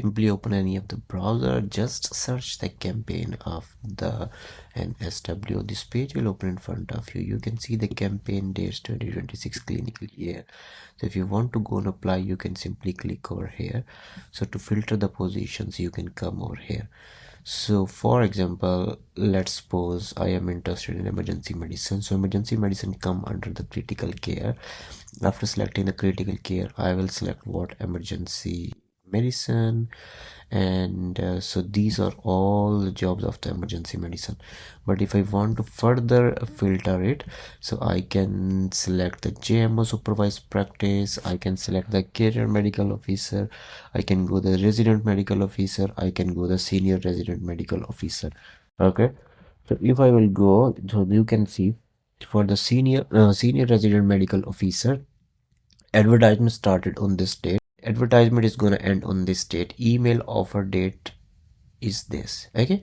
Simply open any of the browser, just search the campaign of the NSW. This page will open in front of you. You can see the campaign dates 2026 clinical year. So if you want to go and apply, you can simply click over here. So to filter the positions, you can come over here. So for example, let's suppose I am interested in emergency medicine. So emergency medicine come under the critical care. After selecting the critical care, I will select what emergency medicine, and so these are all the jobs of the emergency medicine. But if I want to further filter it, so I can select the JMO supervised practice, I can select the career medical officer, I can go the resident medical officer, I can go the senior resident medical officer. Okay, so if I will go, so you can see for the senior resident medical officer, advertisement started on this date, advertisement is going to end on this date, email offer date is this. Okay,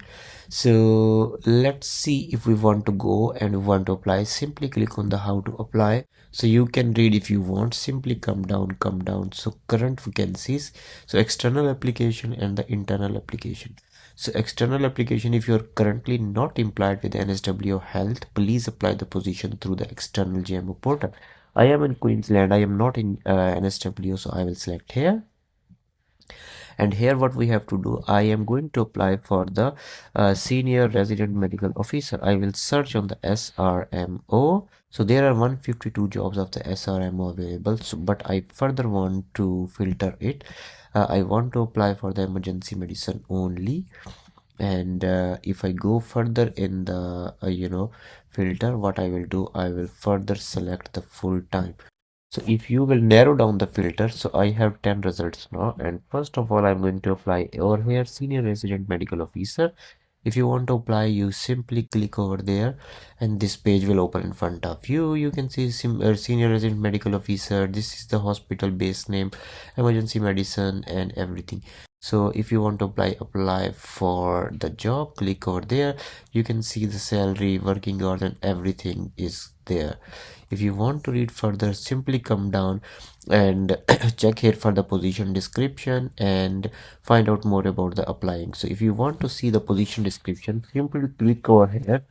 so let's see if we want to go and we want to apply. Simply click on the how to apply, so you can read if you want. Simply come down. So current vacancies, so external application and the internal application. So external application, if you're currently not employed with NSW Health, please apply the position through the external GMO portal. I am in Queensland, I am not in NSW, so I will select here. And here what we have to do, I am going to apply for the senior resident medical officer. I will search on the SRMO. So there are 152 jobs of the SRMO available, so, but I further want to filter it. I want to apply for the emergency medicine only. And if I go further in the filter, what I will do, I will further select the full time. So if you will narrow down the filter, so I have 10 results now, and first of all I'm going to apply over here senior resident medical officer. If you want to apply, you simply click over there and this page will open in front of you. You can see senior resident medical officer, this is the hospital base name, emergency medicine and everything. So if you want to apply for the job, click over there. You can see the salary, working hours and everything is there. If you want to read further, simply come down and check here for the position description and find out more about the applying. So if you want to see the position description, simply click over here.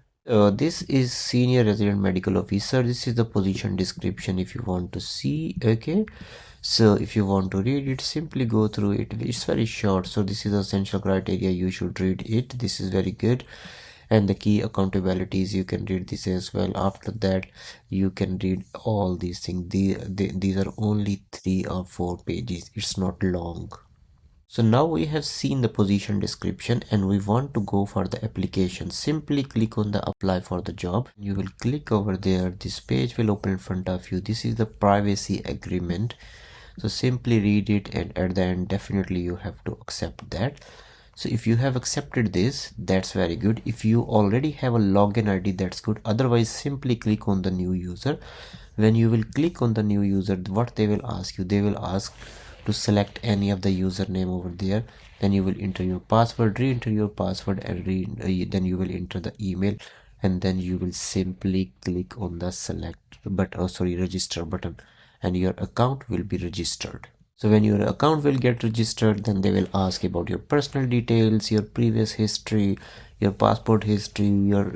This is senior resident medical officer. This is the position description if you want to see. Okay, so if you want to read it, simply go through it. It's very short, so this is essential criteria, you should read it. This is very good. And the key accountabilities, you can read this as well. After that you can read all these things. These are only 3 or 4 pages, it's not long. So now we have seen the position description and we want to go for the application. Simply click on the apply for the job. You will click over there, this page will open in front of you. This is the privacy agreement, so simply read it and at the end definitely you have to accept that. So if you have accepted this, that's very good. If you already have a login ID, that's good. Otherwise simply click on the new user. When you will click on the new user, what they will ask you, they will ask to select any of the username over there. Then you will enter your password, re-enter your password and then you will enter the email, and then you will simply click on the register button and your account will be registered. So when your account will get registered, then they will ask about your personal details, your previous history, your passport history, your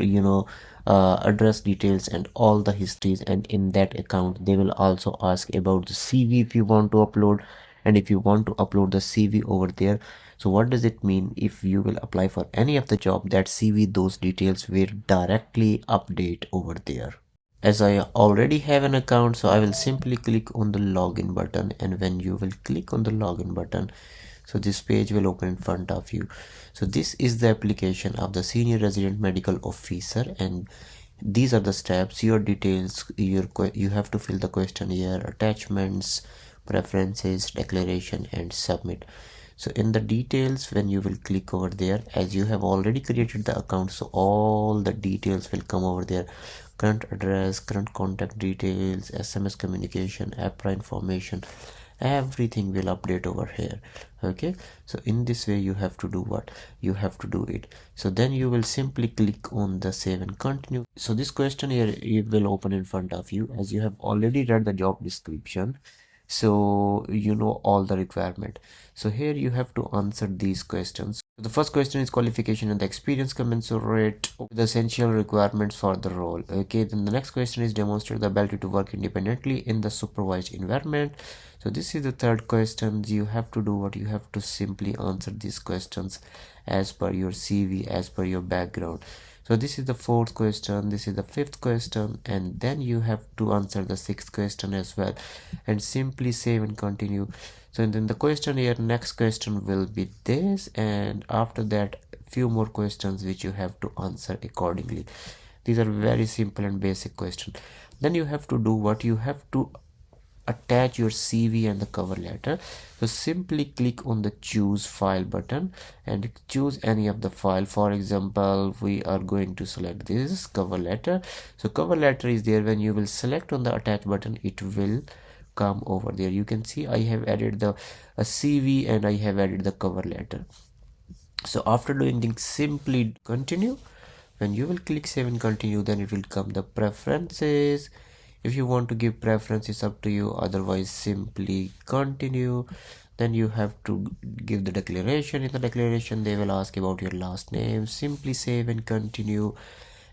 address details and all the histories. And in that account they will also ask about the CV if you want to upload, and if you want to upload the CV over there. So what does it mean? If you will apply for any of the job, that CV, those details will directly update over there. As I already have an account, so I will simply click on the login button, and when you will click on the login button, so this page will open in front of you. So this is the application of the senior resident medical officer, and these are the steps. Your details, you have to fill the questionnaire, attachments, preferences, declaration and submit. So in the details, when you will click over there, as you have already created the account, so all the details will come over there. Current address, current contact details, SMS communication, APRA information, everything will update over here. Okay, so in this way you have to do what you have to do it. So then you will simply click on the save and continue. So this questionnaire, it will open in front of you. As you have already read the job description, so you know all the requirement. So here you have to answer these questions. The first question is qualification and the experience commensurate with the essential requirements for the role. Okay, then the next question is demonstrate the ability to work independently in the supervised environment. So this is the third question. You have to do what you have to simply answer these questions as per your CV, as per your background. So this is the fourth question, this is the fifth question, and then you have to answer the sixth question as well, and simply save and continue. So then the question here, next question will be this, and after that few more questions which you have to answer accordingly. These are very simple and basic questions. Then you have to do what you have to attach your CV and the cover letter. So simply click on the choose file button and choose any of the file. For example, we are going to select this cover letter. So cover letter is there. When you will select on the attach button, it will come over there. You can see I have added the CV and I have added the cover letter. So after doing this, simply continue. When you will click save and continue, then it will come the preferences. If you want to give preferences, up to you, otherwise simply continue. Then you have to give the declaration. In the declaration they will ask about your last name. Simply save and continue.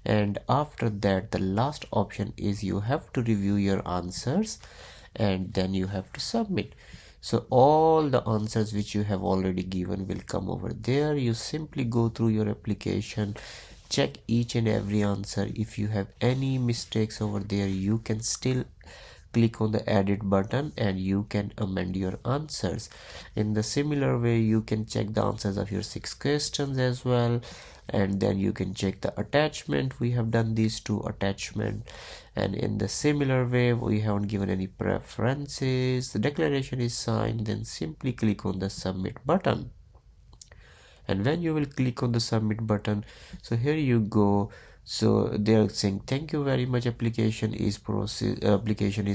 And after that, the last option is you have to review your answers and then you have to submit. So all the answers which you have already given will come over there. You simply go through your application, check each and every answer. If you have any mistakes over there, you can still click on the edit button and you can amend your answers. In the similar way, you can check the answers of your 6 questions as well, and then you can check the attachment. We have done these 2 attachment, and in the similar way, we haven't given any preferences. The declaration is signed, then simply click on the submit button. And when you will click on the submit button, so here you go. So they are saying thank you very much, application is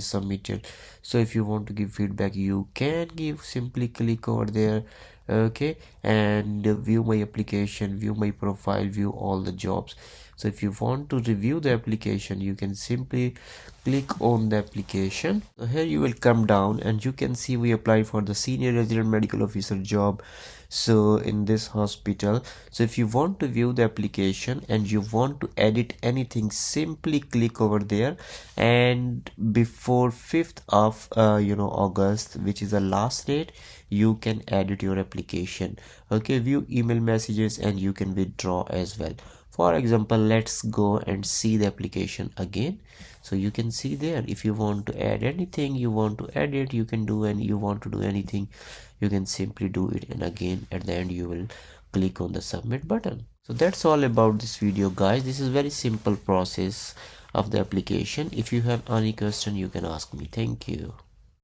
submitted. So if you want to give feedback, you can give. Simply click over there, okay, and view my application, view my profile, view all the jobs. So if you want to review the application, you can simply click on the application. So here you will come down and you can see we applied for the senior resident medical officer job, so in this hospital. So if you want to view the application and you want to edit anything, simply click over there, and before 5th of August, which is the last date, you can edit your application. Okay, view email messages and you can withdraw as well. For example, let's go and see the application again. So you can see there, if you want to add anything, you want to edit, you can do, and you want to do anything, you can simply do it. And again at the end you will click on the submit button. So that's all about this video, guys. This is very simple process of the application. If you have any question, you can ask me. Thank you.